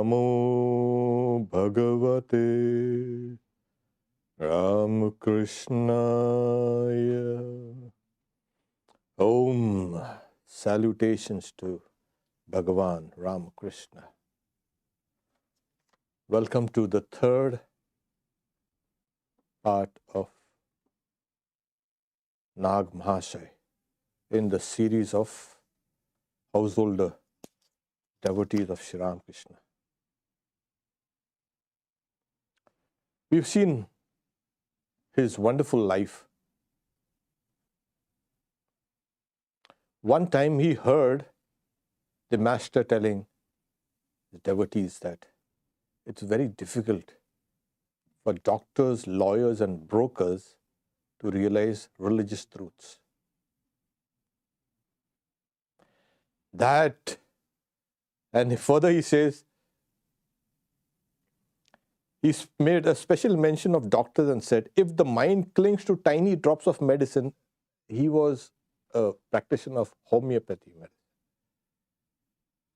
Namo Bhagavate Ramakrishna. Om. Salutations to Bhagavan Ramakrishna. Welcome to the third part of Nag Mahashay in the series of householder devotees of Sri Ramakrishna. We've seen his wonderful life. One time he heard the master telling the devotees that it's very difficult for doctors, lawyers and brokers to realize religious truths. And further he says, he's made a special mention of doctors and said, if the mind clings to tiny drops of medicine, he was a practitioner of homeopathy medicine.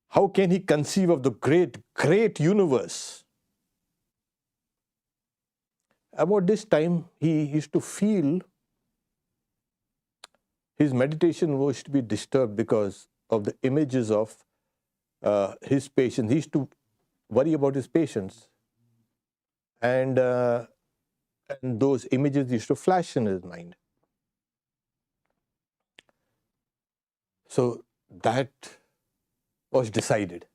How can he conceive of the great universe? About this time, he used to feel his meditation was to be disturbed because of the images of his patients. He used to worry about his patients. And those images used to flash in his mind. So that was decided.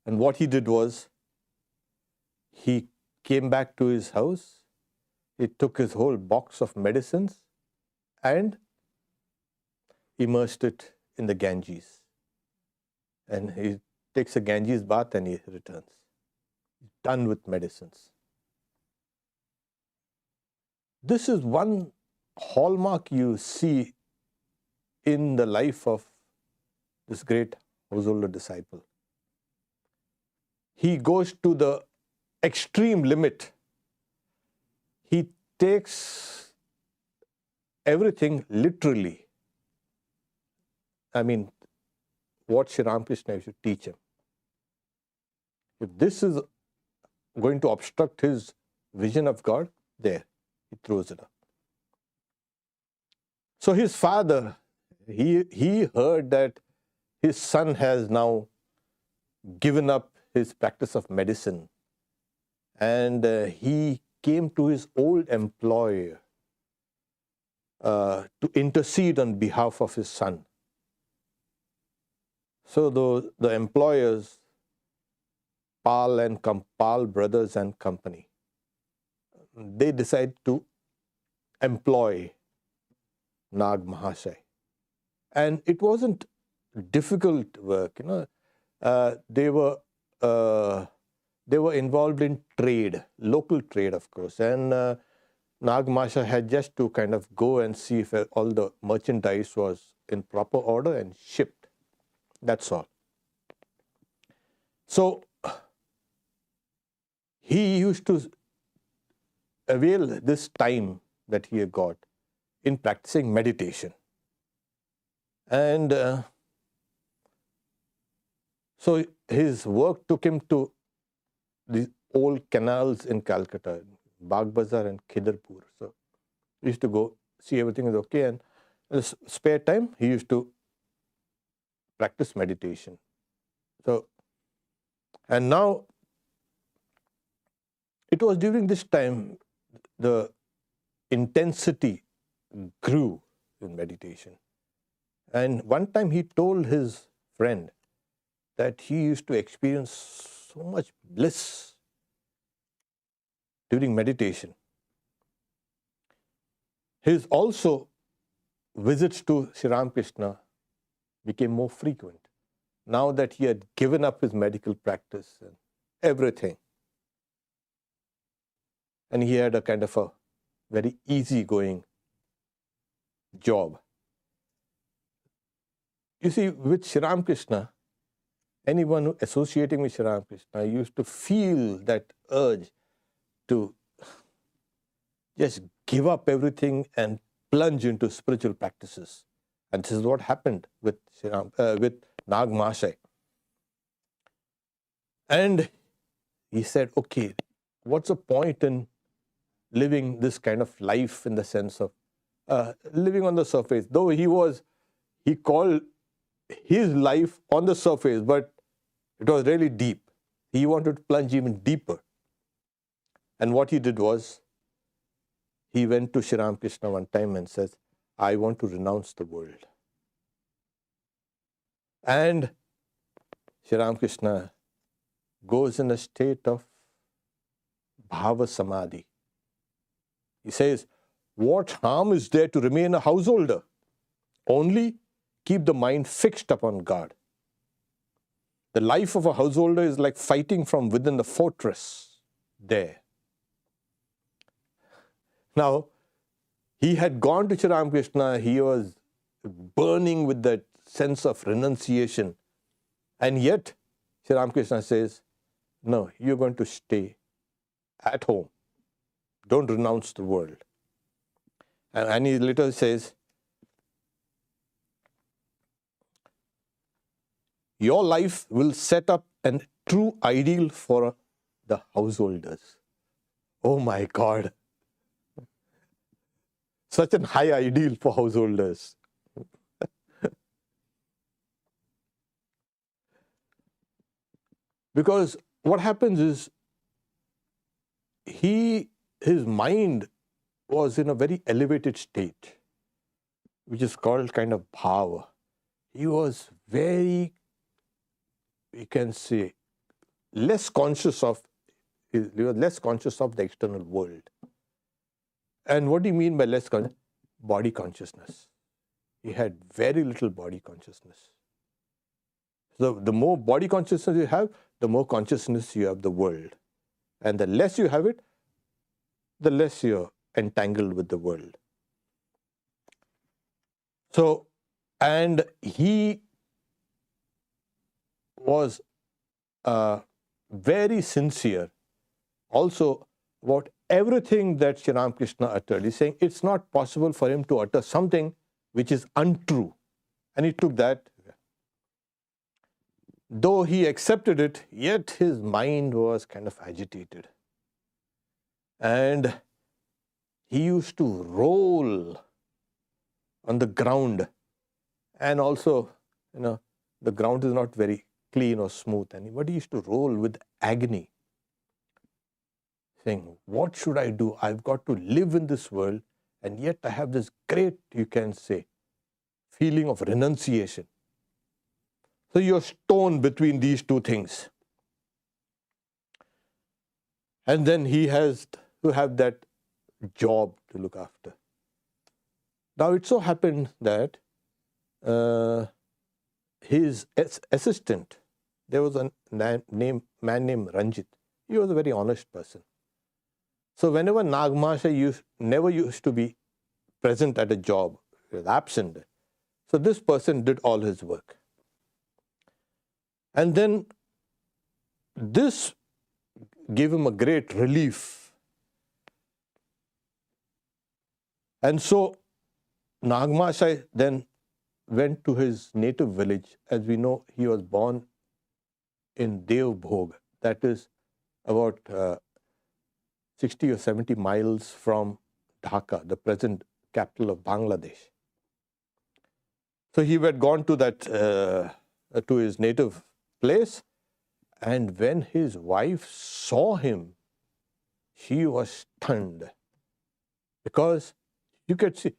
And what he did was, he came back to his house, he took his whole box of medicines and immersed it in the Ganges. And he takes a Ganges bath and he returns. Done with medicines. This is one hallmark you see in the life of this great householder disciple. He goes to the extreme limit. He takes everything literally. I mean, what Sri Ramakrishna should teach him. If this is going to obstruct his vision of God, there, he throws it up. So his father, he heard that his son has now given up his practice of medicine, and he came to his old employer to intercede on behalf of his son. So the employers, Pal Brothers and Company, they decide to employ Nag Mahashay. And it wasn't difficult work, they were involved in trade, local trade, of course. And Nag Mahashay had just to kind of go and see if all the merchandise was in proper order and shipped. That's all. So he used to avail this time that he had got in practicing meditation. And so his work took him to the old canals in Calcutta, Bagh Bazar and Khidarpur. So he used to go see everything is okay, and in his spare time he used to practice meditation. So, and now it was during this time the intensity grew in meditation. And one time he told his friend that he used to experience so much bliss during meditation. His also visits to Sri Ramakrishna became more frequent now that he had given up his medical practice and everything. And he had a kind of a very easygoing job. You see, with Sri Ramakrishna, anyone associating with Sri Ramakrishna used to feel that urge to just give up everything and plunge into spiritual practices. And this is what happened with Nag Mahashay. And he said, okay, what's the point in living this kind of life in the sense of living on the surface? Though he called his life on the surface, but it was really deep. He wanted to plunge even deeper. And what he did was, he went to Sri Ramakrishna one time and says, I want to renounce the world. And Sri Ramakrishna goes in a state of bhava samadhi. He says, what harm is there to remain a householder? Only keep the mind fixed upon God. The life of a householder is like fighting from within the fortress there. Now, he had gone to Sri Ramakrishna, he was burning with that sense of renunciation. And yet, Sri Ramakrishna says, no, you're going to stay at home. Don't renounce the world. And he later says, your life will set up a true ideal for the householders. Oh my God. Such an high ideal for householders. Because what happens is, his mind was in a very elevated state, which is called kind of bhava. He was very, we can say, less conscious of the external world. And what do you mean by less conscious? Body consciousness. He had very little body consciousness. So the more body consciousness you have, the more consciousness you have of the world. And the less you have it, the less you're entangled with the world. So, and he was very sincere also about everything that Sri Ramakrishna uttered. He's saying it's not possible for him to utter something which is untrue. And he took that. Though he accepted it, yet his mind was kind of agitated. And he used to roll on the ground. And also, the ground is not very clean or smooth. But he used to roll with agony, saying, what should I do? I've got to live in this world, and yet I have this great, you can say, feeling of renunciation. So you're torn between these two things. And then he has to have that job to look after. Now it so happened that his assistant, there was a man named Ranjit. He was a very honest person. So whenever Mahashay never used to be present at a job, he was absent. So this person did all his work. And then this gave him a great relief. And so Mahashay then went to his native village. As we know, he was born in Devbhog, that is about 60 or 70 miles from Dhaka, the present capital of Bangladesh. So he had gone to that to his native place, and when his wife saw him, she was stunned, because you could see,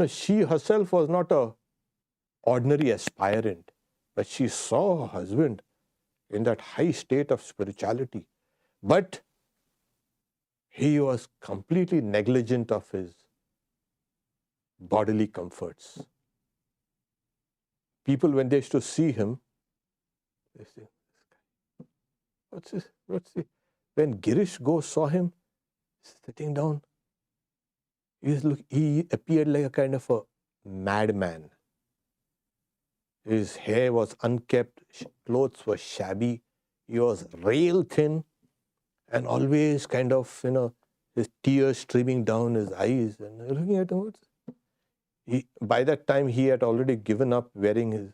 she herself was not a ordinary aspirant, but she saw her husband in that high state of spirituality, but he was completely negligent of his bodily comforts. People, when they used to see him, they say, what's this? When Girish Ghosh saw him sitting down, he appeared like a kind of a madman. His hair was unkempt, clothes were shabby, he was rail thin, and always kind of, his tears streaming down his eyes, and looking at him. By that time, he had already given up wearing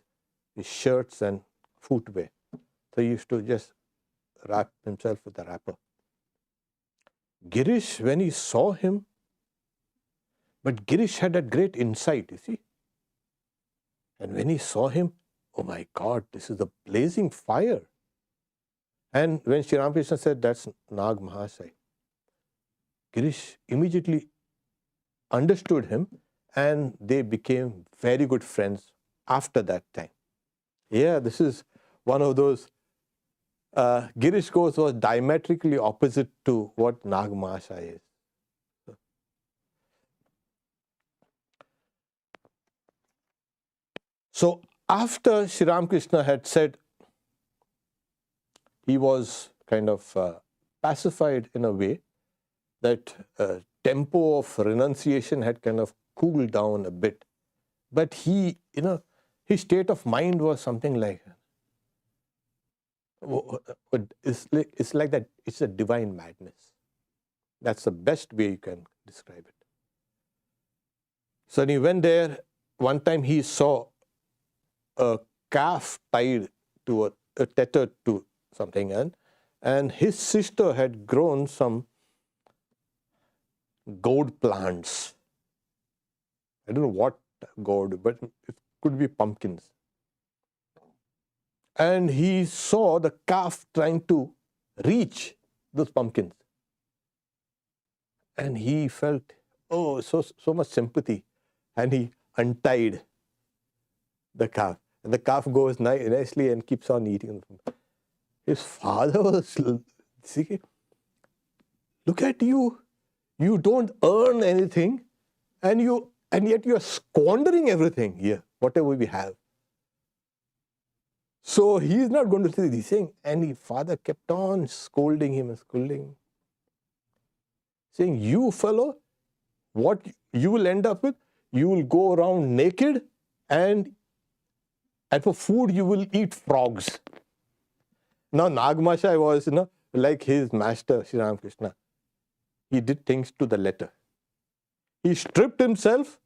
his shirts and footwear. So he used to just wrap himself with a wrapper. Girish, when he saw him, but Girish had that great insight, you see. And when he saw him, oh my God, this is a blazing fire. And when Sri Ramakrishna said, that's Nag Mahashay, Girish immediately understood him and they became very good friends after that time. Yeah, this is one of those, Girish Ghosh was diametrically opposite to what Nag Mahashay is. So after Sri Ramakrishna had said, he was kind of pacified in a way, that tempo of renunciation had kind of cooled down a bit. But he, his state of mind was something like, it's like that, it's a divine madness. That's the best way you can describe it. So when he went there, one time he saw a calf tied to a tethered to something, and his sister had grown some gourd plants. I don't know what gourd, but it could be pumpkins. And he saw the calf trying to reach those pumpkins. And he felt, oh, so much sympathy. And he untied the calf. And the calf goes nicely and keeps on eating. His father was, see, look at you. You don't earn anything, and yet you are squandering everything here, whatever we have. So he's not going to say this thing. And his father kept on scolding him and scolding, saying, you fellow, what you will end up with, you will go around naked, and for food you will eat frogs. Now Nag Mahashay was, like his master, Sri Ramakrishna. He did things to the letter. He stripped himself,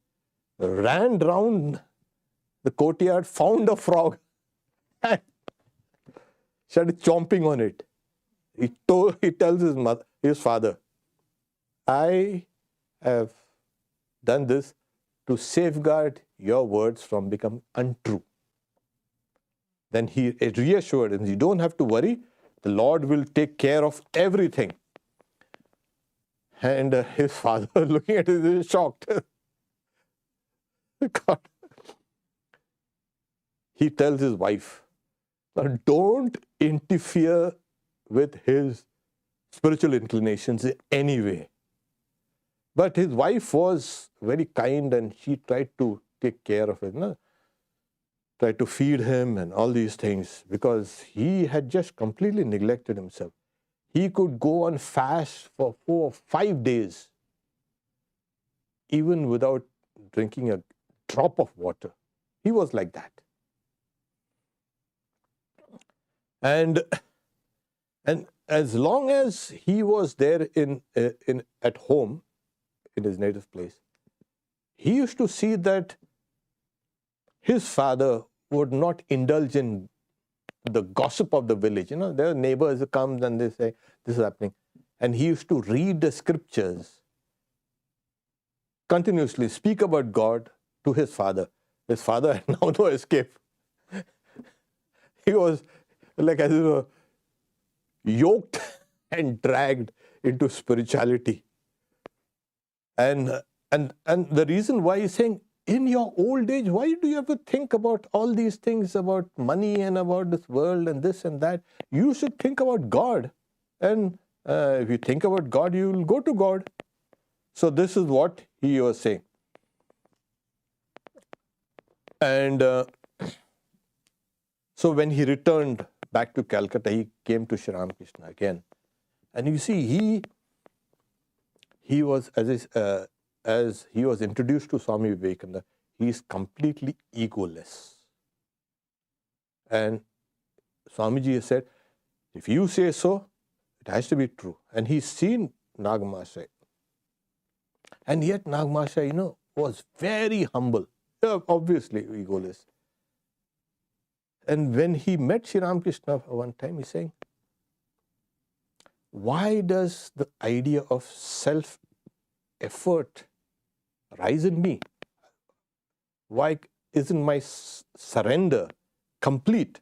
ran round the courtyard, found a frog, and started chomping on it. He tells his father, I have done this to safeguard your words from becoming untrue. Then he reassured him, you don't have to worry, the Lord will take care of everything. And his father, looking at it, is shocked. God. He tells his wife, don't interfere with his spiritual inclinations in any way. But his wife was very kind and she tried to take care of him, tried to feed him and all these things, because he had just completely neglected himself. He could go on fast for 4 or 5 days, even without drinking a drop of water. He was like that. And as long as he was there at home, in his native place, he used to see that his father would not indulge in the gossip of the village. There are neighbors who come and they say, this is happening. And he used to read the scriptures continuously, speak about God to his father. His father had now no escape. He was like, as it were, yoked and dragged into spirituality. And the reason why he's saying, in your old age, why do you have to think about all these things about money and about this world and this and that? You should think about God. And if you think about God, you will go to God. So this is what he was saying. And so when he returned back to Calcutta, he came to Sri Ramakrishna again. And you see, he was, as he was introduced to Swami Vivekananda, he is completely egoless. And Swamiji has said, if you say so, it has to be true. And he's seen Nag Mahashay. And yet Nag Mahashay, was very humble, obviously egoless. And when he met Sri Ramakrishna one time, he's saying, why does the idea of self-effort rise in me? Why isn't my surrender complete?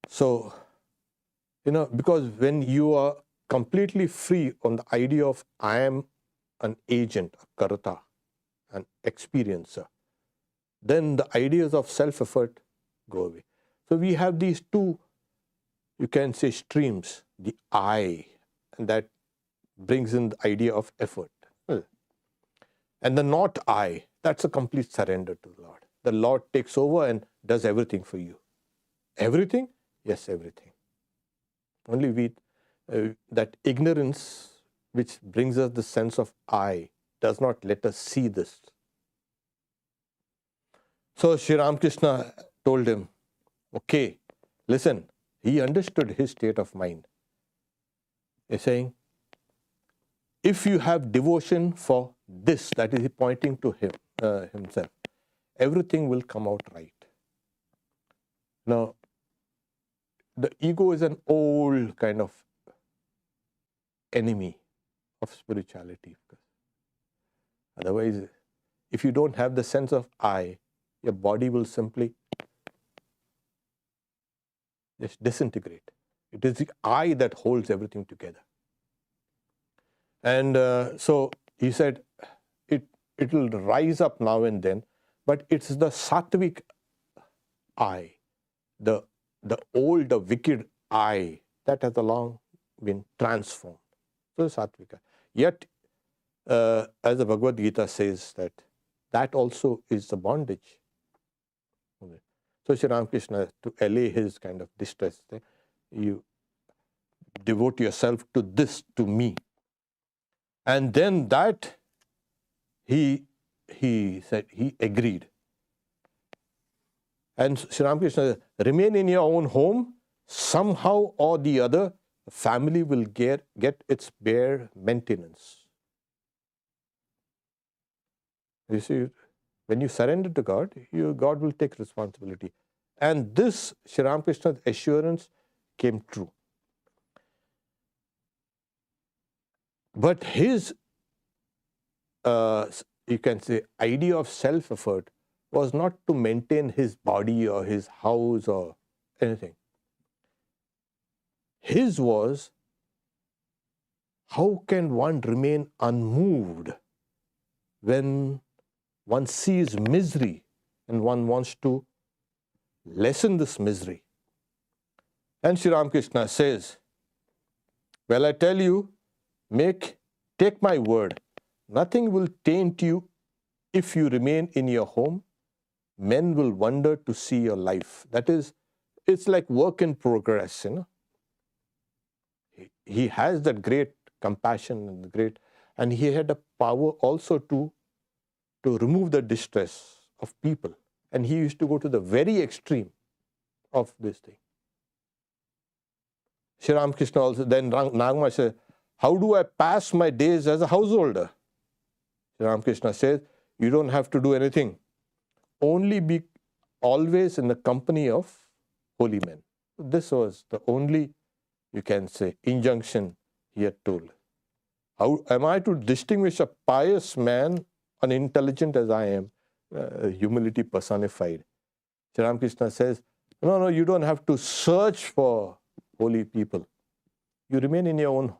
So, because when you are completely free on the idea of I am an agent, a karata, an experiencer, then the ideas of self-effort go away. So we have these two, you can say, streams, the I, and that brings in the idea of effort. And the not I, that's a complete surrender to the Lord. The Lord takes over and does everything for you. Everything? Yes, everything. Only that ignorance which brings us the sense of I does not let us see this. So Sri Ramakrishna told him, okay, listen, he understood his state of mind. He's saying, if you have devotion for this, that is pointing to him, himself, everything will come out right. Now, the ego is an old kind of enemy of spirituality. Otherwise, if you don't have the sense of I, your body will simply just disintegrate. It is the I that holds everything together. And so he said, it will rise up now and then, but it's the sattvic I, the old, the wicked I, that has long been transformed. So sattvic. Yet, as the Bhagavad Gita says, that also is the bondage. So Sri Ramakrishna, to allay his kind of distress, you devote yourself to this, to me. And then that he said, he agreed. And Sri Ramakrishna said, remain in your own home, somehow or the other, the family will get its bare maintenance. You see, when you surrender to God, God will take responsibility. And this Sri Ramakrishna's assurance came true. But his, you can say, idea of self-effort was not to maintain his body or his house or anything. His was, how can one remain unmoved when one sees misery and one wants to lessen this misery? And Sri Ramakrishna says, well, I tell you, take my word, nothing will taint you if you remain in your home. Men will wonder to see your life. That is, it's like work in progress, He has that great compassion and he had a power also to remove the distress of people. And he used to go to the very extreme of this thing. Sri Ramakrishna also, then Nagama said, how do I pass my days as a householder? Sri Ramakrishna says, you don't have to do anything. Only be always in the company of holy men. This was the only, you can say, injunction he had told. How am I to distinguish a pious man, unintelligent as I am, humility personified? Sri Ramakrishna says, no, you don't have to search for holy people. You remain in your own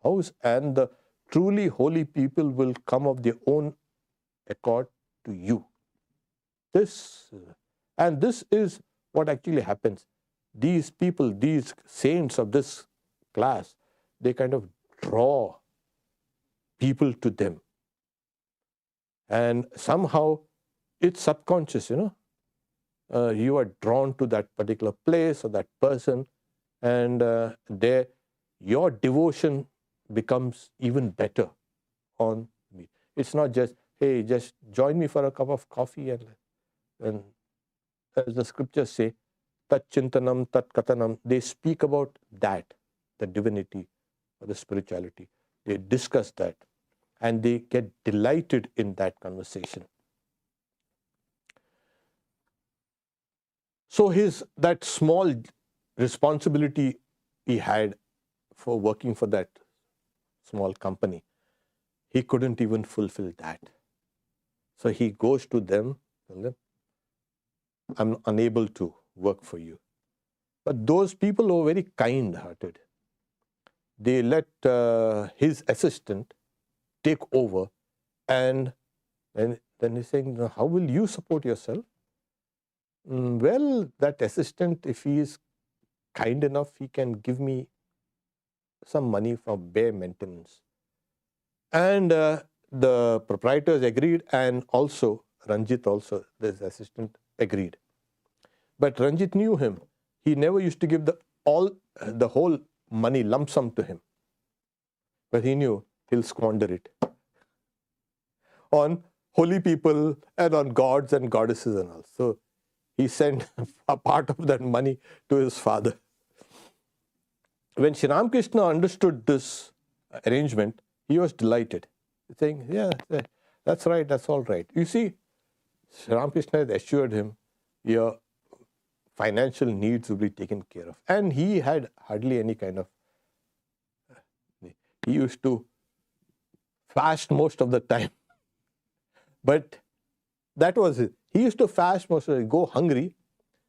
house and the truly holy people will come of their own accord to you. This is what actually happens. These people, these saints of this class, they kind of draw people to them. And somehow it's subconscious, you are drawn to that particular place or that person, and your devotion becomes even better on me. It's not just, hey, just join me for a cup of coffee, and as the scriptures say, tat chintanam, tat katanam, they speak about that, the divinity or the spirituality. They discuss that and they get delighted in that conversation. So that small responsibility he had for working for that small company, he couldn't even fulfill that. So he goes to them and then, I'm unable to work for you. But those people were very kind-hearted. They let his assistant take over, and then he's saying, how will you support yourself? Well, that assistant, if he is kind enough, he can give me some money for bare maintenance. And the proprietors agreed, and also Ranjit also, this assistant, agreed. But Ranjit knew him. He never used to give the whole money lump sum to him. But he knew he'll squander it on holy people and on gods and goddesses and all. So he sent a part of that money to his father. When Sri Ramakrishna understood this arrangement, he was delighted, saying, yeah, that's right, that's all right. You see, Sri Ramakrishna had assured him, your financial needs will be taken care of. And he had hardly any kind of, he used to fast most of the time. But that was it. He used to fast most of the time, go hungry,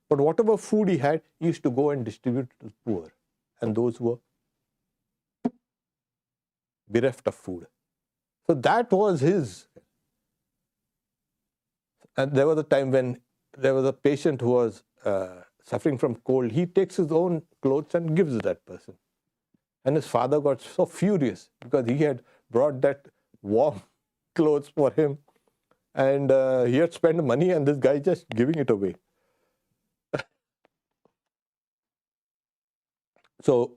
but whatever food he had, he used to go and distribute to the poor and those who were bereft of food. So that was his. And there was a time when there was a patient who was suffering from cold. He takes his own clothes and gives that person. And his father got so furious because he had brought that warm clothes for him. And he had spent money, and this guy just giving it away. So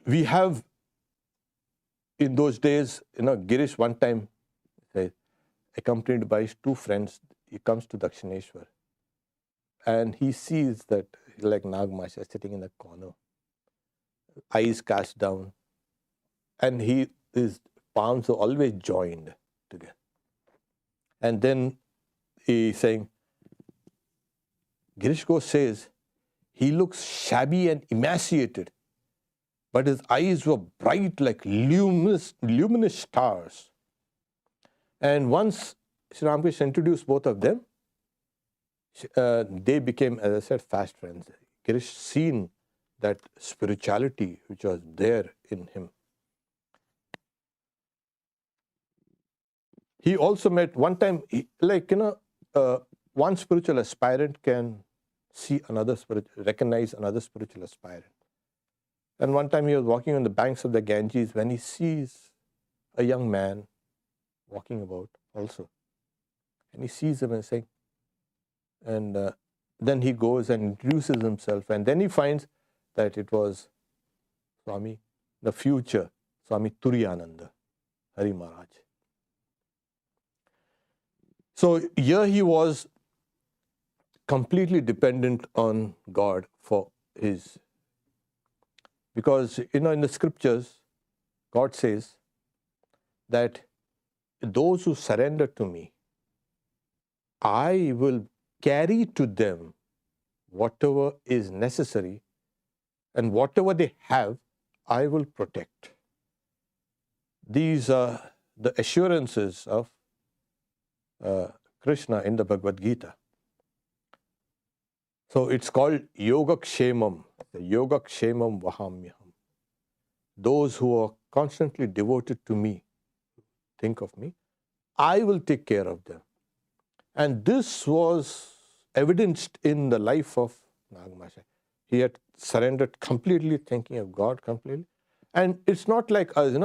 we have, in those days, Girish one time, accompanied by his two friends, he comes to Dakshineshwar. And he sees that, like Mahashay sitting in a corner, eyes cast down, and his palms are always joined together. And then he's saying, Girish Ghosh says, he looks shabby and emaciated, but his eyes were bright like luminous stars. And once Sri Ramakrishna introduced both of them, they became, as I said, fast friends. Girish seen that spirituality which was there in him. He also met one time, one spiritual aspirant can see recognize another spiritual aspirant. And one time he was walking on the banks of the Ganges when he sees a young man walking about also. And he sees him and saying, and then he goes and introduces himself, and then he finds that it was Swami, the future Swami Turiyananda, Hari Maharaj. So here he was completely dependent on God for his, because in the scriptures, God says that those who surrender to me, I will carry to them whatever is necessary, and whatever they have, I will protect. These are the assurances of Krishna in the Bhagavad Gita. So it's called Yogakshemam, the Yogakshemam Vahamyaham. Those who are constantly devoted to me, think of me, I will take care of them. And this was evidenced in the life of Mahashay. He had surrendered completely, thinking of God completely. And it's not like us,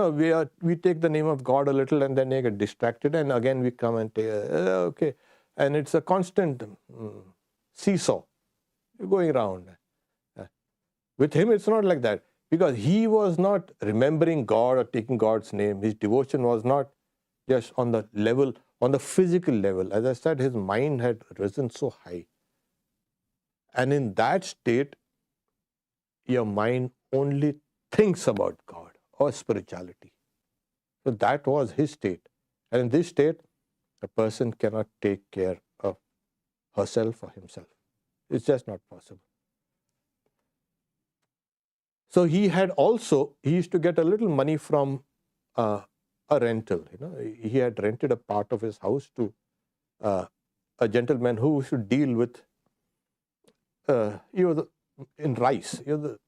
we take the name of God a little and then they get distracted, and again we come and take, okay. And it's a constant seesaw going around. With him, it's not like that, because he was not remembering God or taking God's name. His devotion was not just on the level, on the physical level. As I said, his mind had risen so high. And in that state, your mind only thinks about God or spirituality. So that was his state. And in this state, a person cannot take care of herself or himself. It's just not possible. So he used to get a little money from a rental. He had rented a part of his house to a gentleman who should deal with, in rice. He was the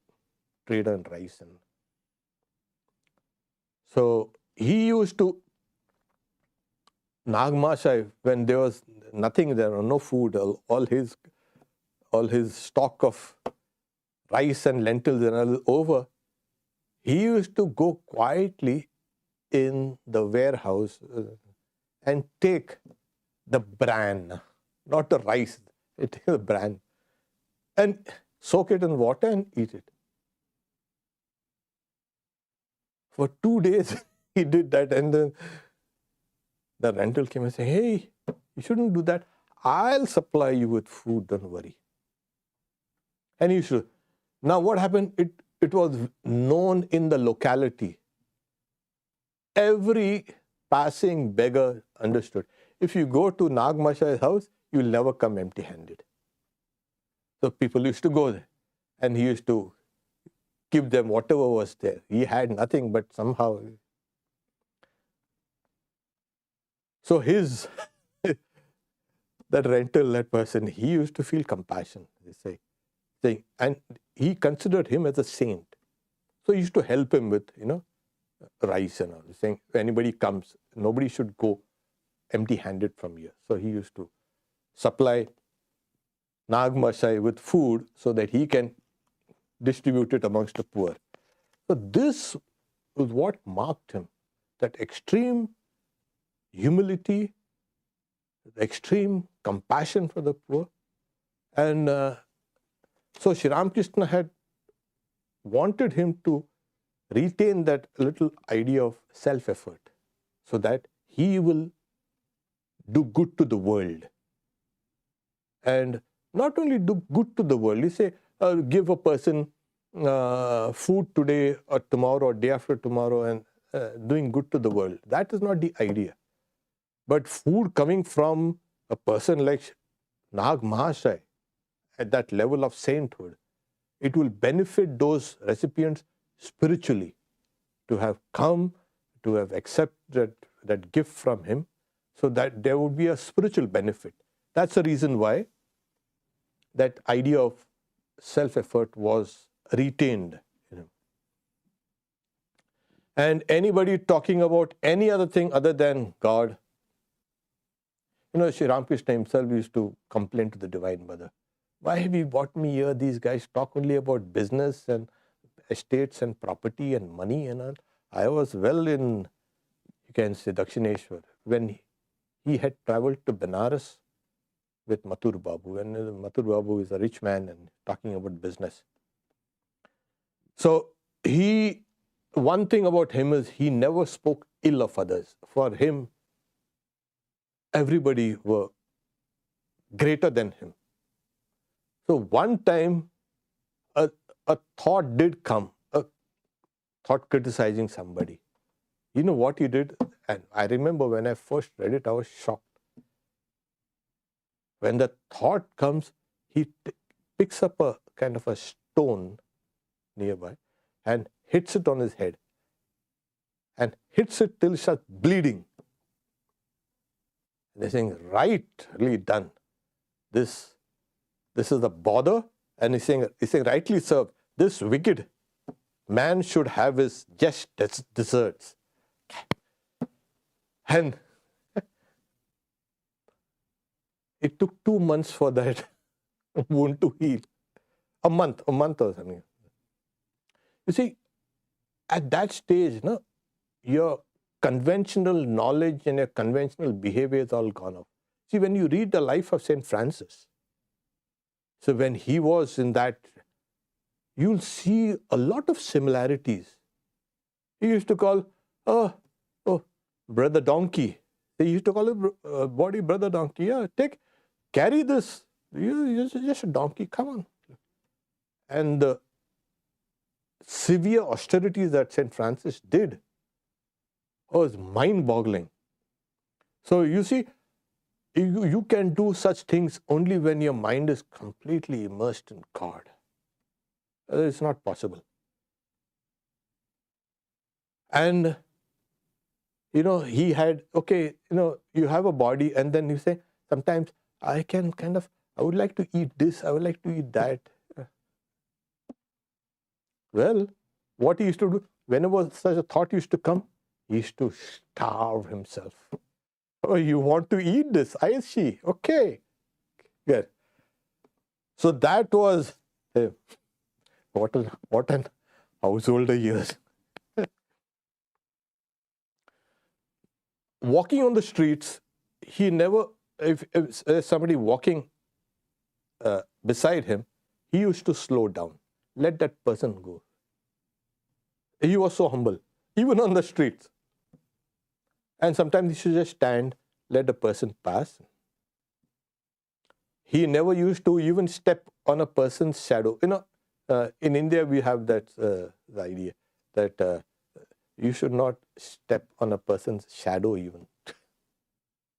trader in rice. And so he used to, Mahashay, when there was nothing, there was no food, all his stock of rice and lentils and all over, he used to go quietly in the warehouse and take the bran, not the rice, take the bran and soak it in water and eat it. For 2 days he did that, and then the rental came and said, "Hey, you shouldn't do that. I'll supply you with food, don't worry." And he should. Now what happened? It was known in the locality. Every passing beggar understood. If you go to Mahashay's house, you will never come empty-handed. So people used to go there, and he used to give them whatever was there. He had nothing, but somehow. So that rental, that person, he used to feel compassion, they say, and he considered him as a saint. So he used to help him with, rice and all, saying, if anybody comes, nobody should go empty-handed from here. So he used to supply Mahashay with food so that he can distribute it amongst the poor. So this was what marked him, that extreme humility, extreme compassion for the poor. And so Sri Ramakrishna had wanted him to retain that little idea of self-effort so that he will do good to the world. And not only do good to the world, you say, give a person food today or tomorrow or day after tomorrow and doing good to the world. That is not the idea. But food coming from a person like Mahashay at that level of sainthood, it will benefit those recipients spiritually to have come, to have accepted that gift from him, so that there would be a spiritual benefit. That's the reason why that idea of self-effort was retained in him. And anybody talking about any other thing other than God, Sri Ramakrishna himself used to complain to the Divine Mother, "Why have you brought me here? These guys talk only about business and estates and property and money and all. I was well in, you can say, Dakshineshwar, when he had traveled to Benares with Mathur Babu, and Mathur Babu is a rich man and talking about business. So one thing about him is he never spoke ill of others. For him, everybody were greater than him. So one time, a thought did come, a thought criticizing somebody. You know what he did? And I remember when I first read it, I was shocked. When the thought comes, he picks up a kind of a stone nearby and hits it on his head. And hits it till it starts bleeding. And they're saying, rightly done. This is the bother. And he's saying, rightly served. This wicked man should have his just deserts. And it took 2 months for that wound to heal. A month or something. You see, at that stage, your conventional knowledge and your conventional behavior is all gone off. See, when you read the life of St. Francis, so when he was in that, you'll see a lot of similarities. He used to call, brother donkey. They used to call him body brother donkey. Yeah, carry this. You're just a donkey, come on. And the severe austerities that St. Francis did was mind-boggling. So you see, you can do such things only when your mind is completely immersed in God. It's not possible. And, he had, okay, you have a body, and then you say, sometimes I would like to eat this, I would like to eat that. Well, what he used to do, whenever such a thought used to come, he used to starve himself. Oh, you want to eat this? I see. Okay. Good. So that was, what an householder years. Walking on the streets, he never, if somebody walking beside him, he used to slow down. Let that person go. He was so humble, even on the streets. And sometimes he should just stand, let the person pass. He never used to even step on a person's shadow. In India, we have that the idea that you should not step on a person's shadow even. I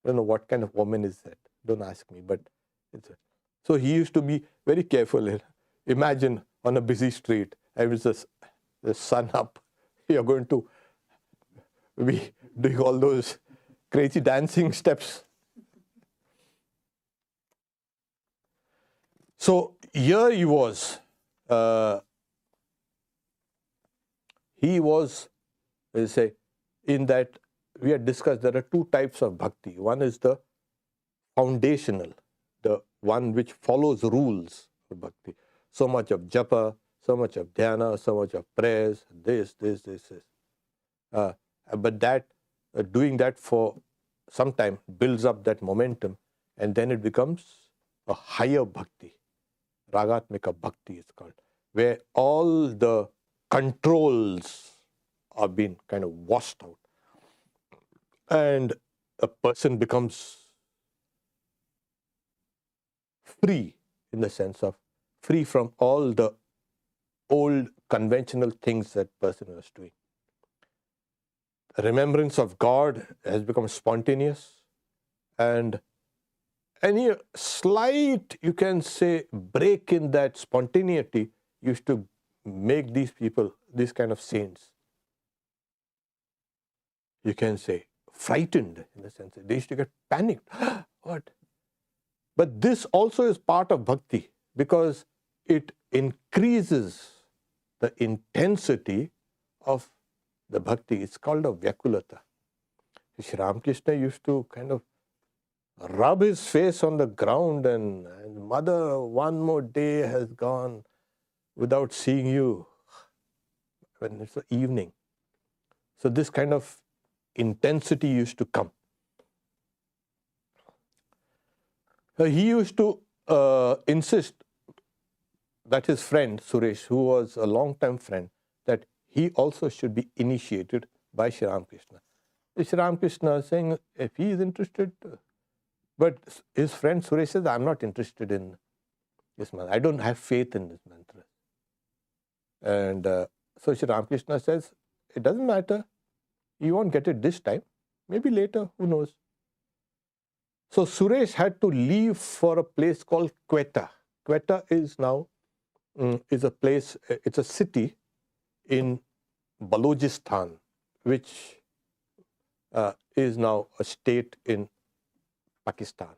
don't know what kind of woman is that. Don't ask me, but so he used to be very careful. Imagine on a busy street, and with the sun up, you're going to be doing all those crazy dancing steps. So here he was. Let's say, in that we had discussed there are two types of bhakti. One is the foundational, the one which follows rules of bhakti. So much of japa, so much of dhyana, so much of prayers, this. But that doing that for some time builds up that momentum, and then it becomes a higher bhakti. Ragatmika bhakti is called, where all the controls are being kind of washed out. And a person becomes free, in the sense of free from all the old conventional things that person was doing. Remembrance of God has become spontaneous, and any slight, you can say, break in that spontaneity used to make these people, these kind of saints, you can say, frightened, in the sense that they used to get panicked. What? But this also is part of bhakti, because it increases the intensity of the bhakti. It's called a vyakulata. Sri Ramakrishna used to kind of rub his face on the ground and mother, one more day has gone without seeing you, when it's the evening. So this kind of intensity used to come. He used to insist that his friend Suresh, who was a long-time friend, that he also should be initiated by Sri Ramakrishna. Sri Ramakrishna saying, if he is interested, but his friend Suresh says, I'm not interested in this mantra. I don't have faith in this mantra. And so Sri Ramakrishna says, it doesn't matter. You won't get it this time. Maybe later, who knows. So Suresh had to leave for a place called Quetta. Quetta is now, is a place, it's a city in Balochistan, which is now a state in Pakistan.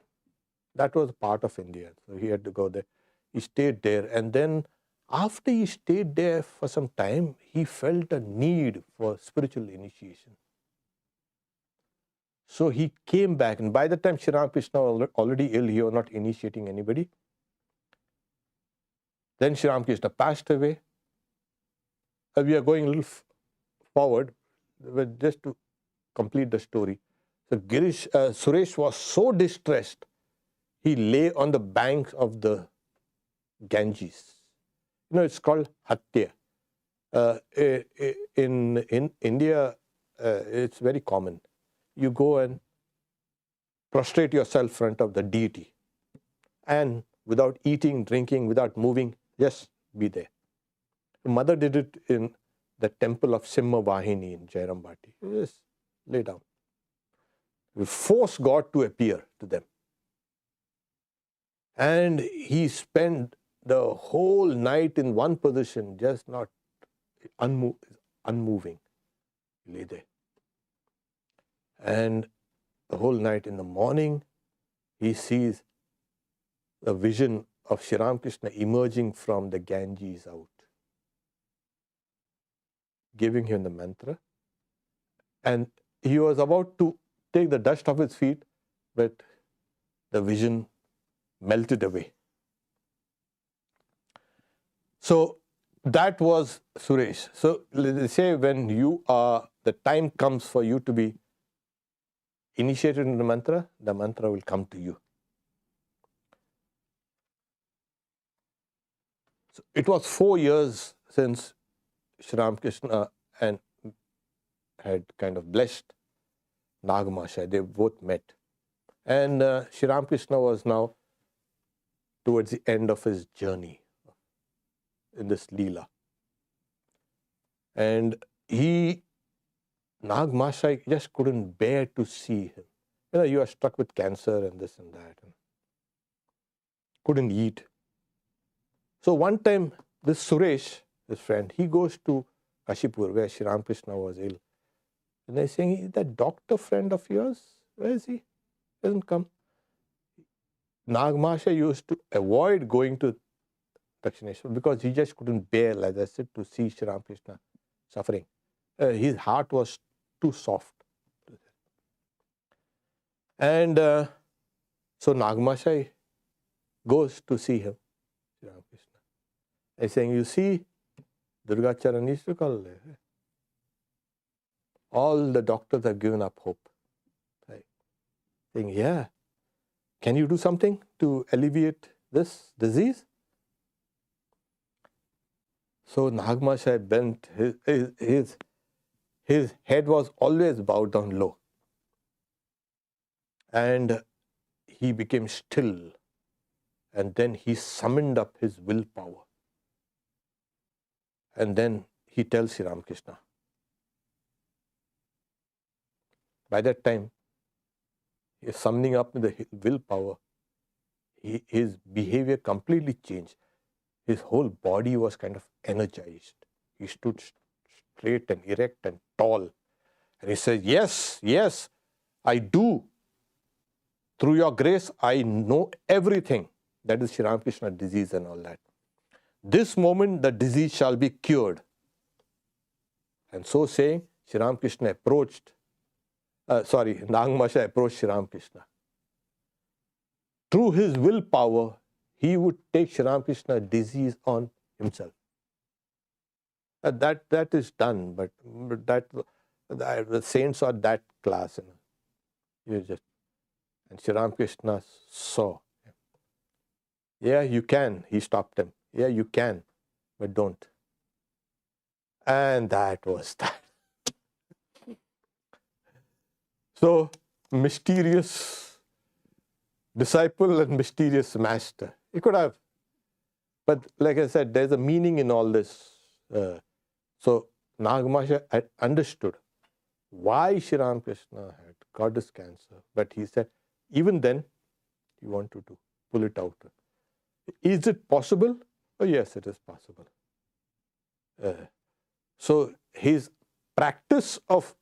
That was part of India. So he had to go there. He stayed there, and then after he stayed there for some time, he felt a need for spiritual initiation. So he came back, and by the time Sri Ramakrishna was already ill, he was not initiating anybody. Then Sri Ramakrishna passed away. We are going a little forward, but just to complete the story. So Suresh was so distressed, he lay on the banks of the Ganges. It's called Hatya. In India, it's very common. You go and prostrate yourself in front of the deity, and without eating, drinking, without moving, just be there. The mother did it in the temple of Simha Vahini in Jairambati. Just lay down. We force God to appear to them. And he spent the whole night in one position, just not unmoving. He lay there. And the whole night, in the morning, he sees a vision of Sri Ramakrishna emerging from the Ganges out, giving him the mantra. And he was about to take the dust off his feet, but the vision melted away. So that was Suresh. So let's say when the time comes for you to be initiated in the mantra will come to you. So it was 4 years since Sri Ramakrishna and had kind of blessed Mahashay. They both met. And Sri Ramakrishna was now towards the end of his journey in this Leela. And Mahashay just couldn't bear to see him. You are struck with cancer and this and that. And couldn't eat. So one time, this Suresh, his friend, he goes to Kashipur, where Sri Ramakrishna was ill. And they're saying, is that doctor friend of yours? Where is he? Doesn't come. Mahashay used to avoid going to Dakshineshwar because he just couldn't bear, like I said, to see Sri Ramakrishna suffering. His heart was too soft. And so Mahashay goes to see him, Sri Ramakrishna. He's saying, you see, Durga Charan is to call. All the doctors have given up hope. Right? Saying, yeah, can you do something to alleviate this disease? So Mahashay bent, his head was always bowed down low. And he became still. And then he summoned up his willpower. And then he tells Sri Ramakrishna. By that time, he is summoning up the willpower. His behavior completely changed. His whole body was kind of energized. He stood straight and erect and tall. And he says, yes, yes, I do. Through your grace, I know everything. That is Sri Ramakrishna disease and all that. This moment, the disease shall be cured. And so saying, Sri Ramakrishna approached, Mahashay approached Sri Ramakrishna. Through his willpower, he would take Sri Ramakrishna disease on himself. That is done, but the saints are that class. And Sri Ramakrishna saw. Yeah, you can. He stopped him. Yeah, you can, but don't. And that was that. So, mysterious disciple and mysterious master. He could have. But like I said, there's a meaning in all this. So, Mahashay had understood why Sri Ramakrishna had got this cancer. But he said, even then, he wanted to pull it out. Is it possible? Oh, yes, it is possible. So his practice of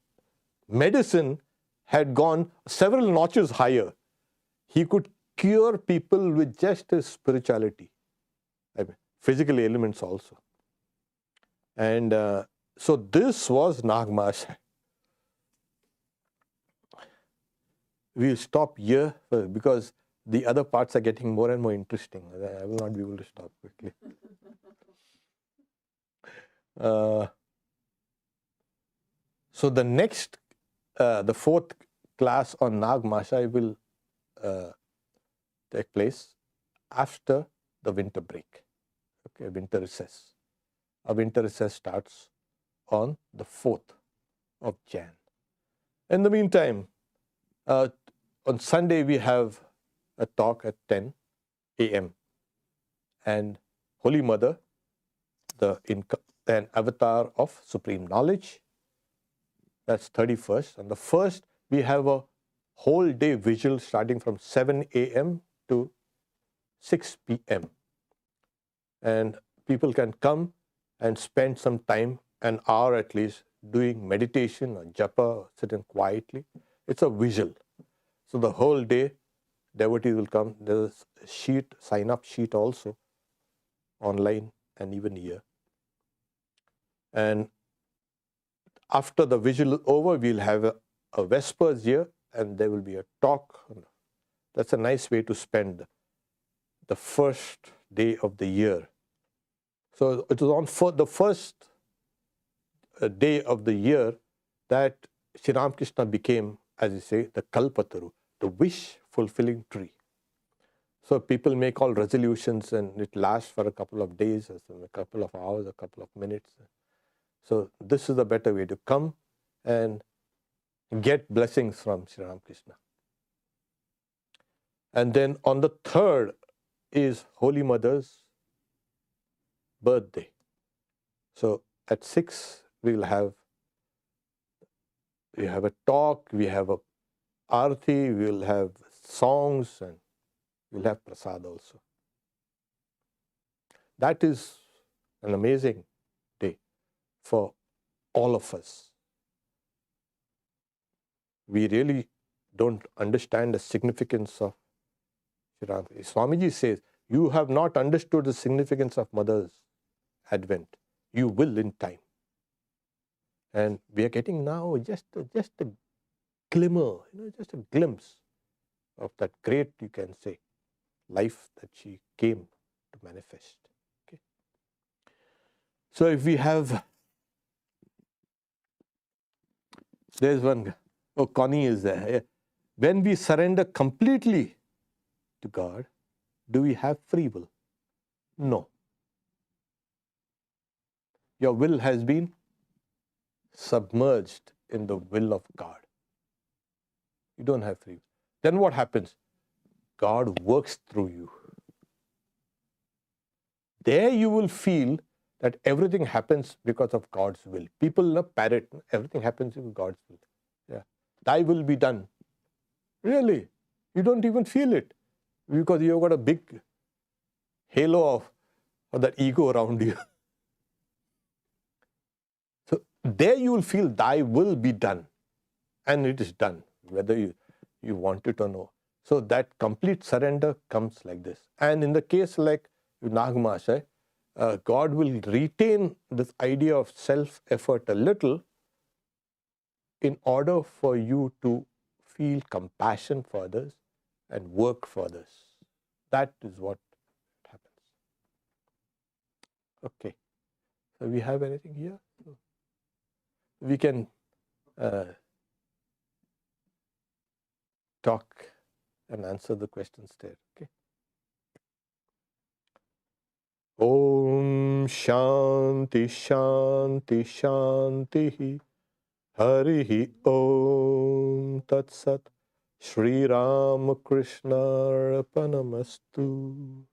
medicine had gone several notches higher. He could cure people with just his spirituality, physical ailments also. And so this was Mahashay. We'll stop here because the other parts are getting more and more interesting. I will not be able to stop quickly. So the next, the fourth class on Mahashay will take place after the winter break. Okay, winter recess. Our winter recess starts on the 4th of Jan. In the meantime, on Sunday we have a talk at 10 a.m. and Holy Mother, an avatar of supreme knowledge. That's 31st. On the 1st, we have a whole day vigil starting from 7 a.m. to 6 p.m. And people can come and spend some time, an hour at least, doing meditation or japa, sitting quietly. It's a visual. So the whole day, devotees will come. There's a sheet, sign-up sheet also, online and even here. And after the visual is over, we'll have a Vespers here, and there will be a talk. That's a nice way to spend the first day of the year. So it was on the first day of the year that Sri Ramakrishna became, as you say, the Kalpataru, the wish-fulfilling tree. So people make all resolutions, and it lasts for a couple of days, a couple of hours, a couple of minutes. So this is a better way to come and get blessings from Sri Ramakrishna. And then on the 3rd is Holy Mother's birthday. So at 6 we have a talk, we have a arati, we will have songs, and we'll have prasad also. That is an amazing day for all of us. We really don't understand the significance of Sri Ramakrishna. Swamiji says, you have not understood the significance of Mother's advent. You will in time. And we are getting now just a glimmer, just a glimpse of that great, you can say, life that she came to manifest. Okay. So if we have, there's one, oh, Connie is there. When we surrender completely to God, do we have free will? No. Your will has been submerged in the will of God. You don't have free will. Then what happens? God works through you. There you will feel that everything happens because of God's will. People parrot, everything happens in God's will. Yeah. Thy will be done. Really? You don't even feel it because you've got a big halo of that ego around you. So there you will feel thy will be done. And it is done, whether you want it or no. So that complete surrender comes like this. And in the case like Mahashay, God will retain this idea of self-effort a little in order for you to feel compassion for others and work for others. That is what happens. Okay. So we have anything here? We can talk and answer the questions there. Okay. Om Shanti Shanti Shanti Harihi Om Tat Sat Sri Ramakrishna Arpanamastu.